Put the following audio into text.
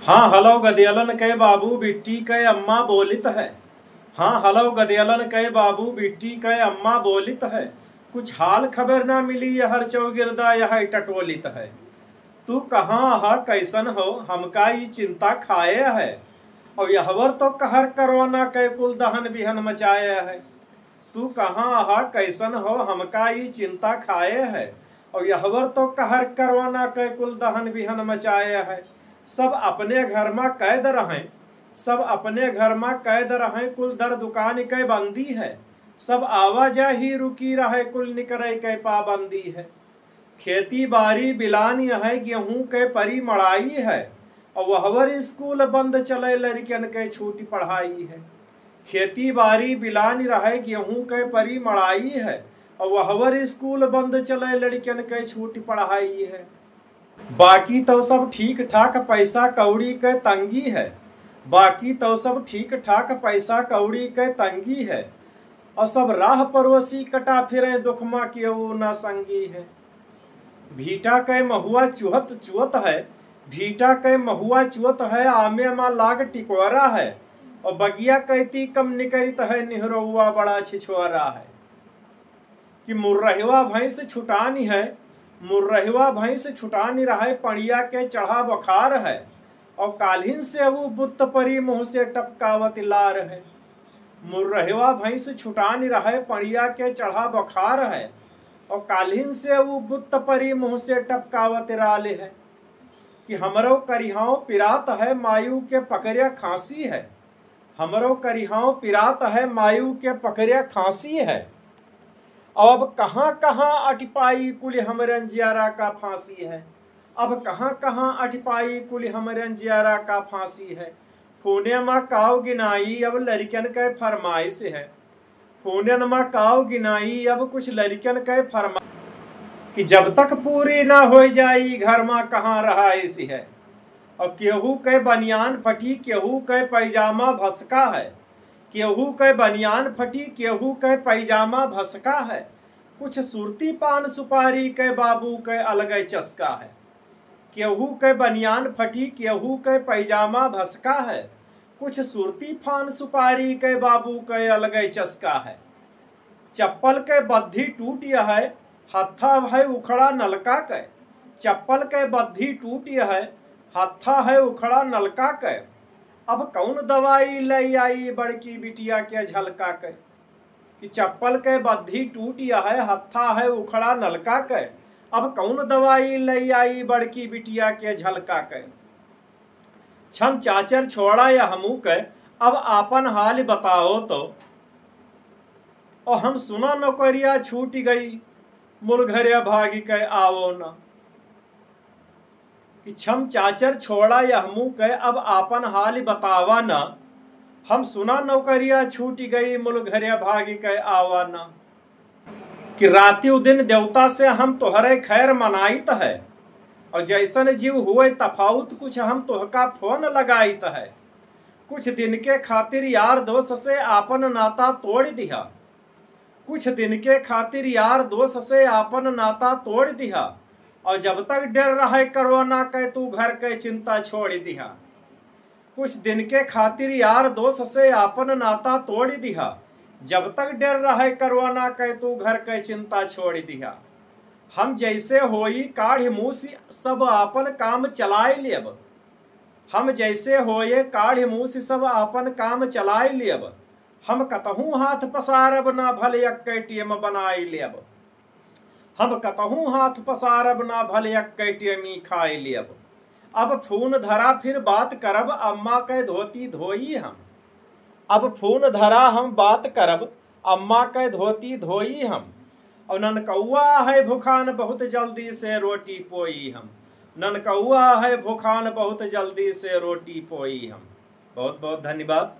हाँ हलो गदियलन के बाबू बिट्टी के अम्मा बोलित है। हाँ हलो गदियलन के बाबू बिट्टी के अम्मा बोलित है। कुछ हाल खबर ना मिली यहर चौगिरदा यह टटोलित है। तू कहाँ हा कैसन हो हमका ये चिंता खाए है। और यहवर तो कहर करवाना के कुल दहन बिहन मचाए है। तू कहाँ हा कैसन हो हमका ये चिंता खाए है। और यहवर तो कहर करवाना के कुल दहन बिहन मचाए है। सब अपने घर में कैद रहें, सब अपने घर में कैद रहें, कुल दर दुकान के बंदी है। सब आवाजाही रुकी रहे, कुल निकरे के पाबंदी है। खेती बाड़ी बिलान है, गेहूं के परी मड़ाई है। और वहवर स्कूल बंद चले, लड़कियन के छूटी पढ़ाई है। खेती बाड़ी बिलान रहे, गेहूं के परी मड़ाई है। और वहवर स्कूल बंद चले, लड़कियन के छूटी पढ़ाई है। बाकी तो सब ठीक ठाक पैसा कौड़ी के तंगी है। बाकी तो सब ठीक ठाक पैसा कौड़ी के तंगी है। और सब राह परोसी कटा फिरे, दुखमा केहू ना संगी है। भीटा के महुआ चुहत चुहत है, भीटा के महुआ चुहत है, आमे माँ लाग टिकोरा है। और बगिया कहती कम निकरित है, निहरौआ बड़ा छिछोरा है। कि मुर्रहवा भैंस छुटानी है, मुर्रहवा भैंस छुटानी रहे, पड़िया के चढ़ा बुखार है। और काल्हिन से वो बुत्त परी मुँह से टपकावत लार है। मुर्रहवा भैंस छुटानी रहे, पड़िया के चढ़ा बुखार है। और काल्हिन से वो बुत्त परी मुँह से टपकावत राले है। कि हमरो करिहाओ पिरात है, मायू के पकड़िया खांसी है। हमरो करिहाओ पिरात है, मायू के पकड़िया खांसी है। अब कहाँ कहाँ अटपाई कुल हमरन जियारा का फांसी है। अब कहाँ कहाँ अटपाई कुल हमरन जियारा का फांसी है। फोने में काव गिनाई अब लड़कियन के फरमाइश है। फोने में काव गिनाई अब कुछ लड़कियन के फरमाइश। कि जब तक पूरी ना हो जाई घर में कहाँ रहाइश है। और केहू के बनियान फटी, केहू के पैजामा भसका है। केहू के बनियान फटी, केहू के पैजामा भसका है। कुछ सुरती पान सुपारी के बाबू के अलग चस्का है। केहू के बनियान फटी, केहू के पैजामा भसका है। कुछ सुरती पान सुपारी के बाबू के अलग चस्का है। चप्पल के बद्धी टूटी है, हत्था है उखड़ा नलका के। चप्पल के बद्धी टूटी है, हत्था है उखड़ा नलका के। अब कौन दवाई ले आई बड़की बिटिया के झलका के। कि चप्पल के बद्धी टूटिया है, हत्था है उखड़ा नलका के। अब कौन दवाई ले आई बड़की बिटिया के झलका के। छम चाचर छोड़ा या हमू के, अब आपन हाल बताओ तो। और हम सुना नौकरिया छूट गई, मुलघरिया भागी के आवो ना। कि छम चाचर छोड़ा या हमू के, अब आपन हाल बतावा ना। हम सुना नौकरिया छूट गई, मुलघरिया भागी के आवा ना। कि रातियों दिन देवता से हम तोहरे खैर मनाइत है। और जैसन जीव हुए तफाउत कुछ हम तोहका फोन लगाइत है। कुछ दिन के खातिर यार दोस्त से आपन नाता तोड़ दिया। कुछ दिन के खातिर यार दोस्त से आपन नाता तोड़ दिया। और जब तक डर रहे कोरोना के, तू घर के चिंता छोड़ दिया। कुछ दिन के खातिर यार दोस्त से आपन नाता तोड़ दिया। जब तक डर रहे कोरोना के, तू घर के चिंता छोड़ दिया। हम जैसे होई काढ़ मूसी सब आपन काम चलाए लेब। हम जैसे होए काढ़ मूसी सब आपन काम चलाए लेब। हम कतहूँ हाथ पसारब ना भले एटीएम बनाए लेब। हम कतहूँ हाथ पसारब ना भले एटीएम खाए लेब। अब फोन धरा फिर बात करब, अम्मा के धोती धोई हम। अब फोन धरा हम बात करब, अम्मा के धोती धोई हम। और ननकौआ है भूखान बहुत जल्दी से रोटी पोई हम। ननकौआ है भूखान बहुत जल्दी से रोटी पोई हम। बहुत बहुत धन्यवाद।